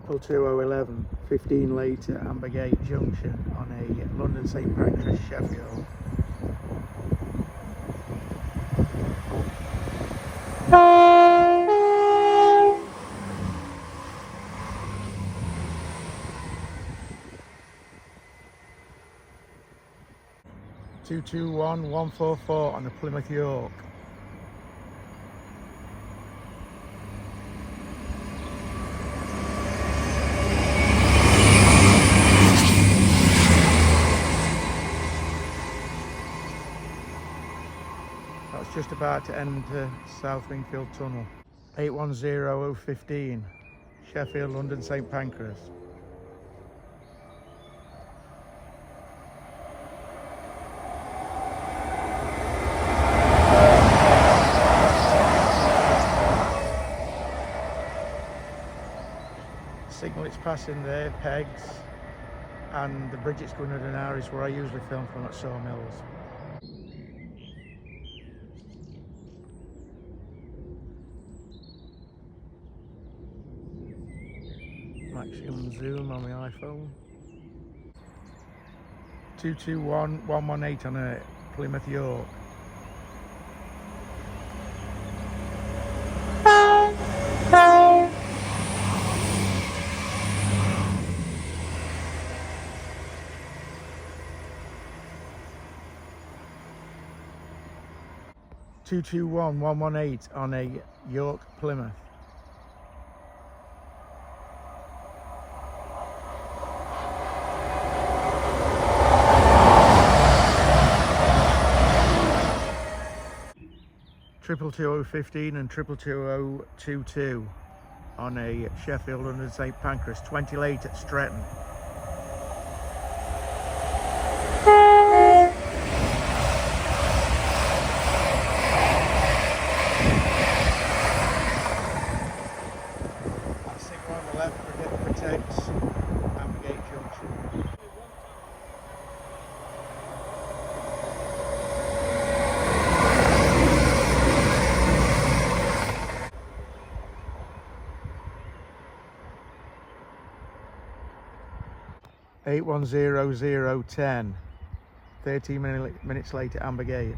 22211, 15 late at Ambergate Junction on a London St Pancras Sheffield. Two two one 144 on the Plymouth York. That's just about to enter South Wingfield Tunnel. 810015, Sheffield, London St Pancras. Signal it's passing there, pegs, and the bridge it's going under now is where I usually film from at Sawmills. Maximum zoom on the iPhone. 221118 on a Plymouth York. Two two one 118 on a York Plymouth. Triple 2015 and 22022 on a Sheffield London St Pancras, 20 late at Stretton. That signal on the left protects Ambergate Junction. Eight 10010, 13 minutes late at Ambergate.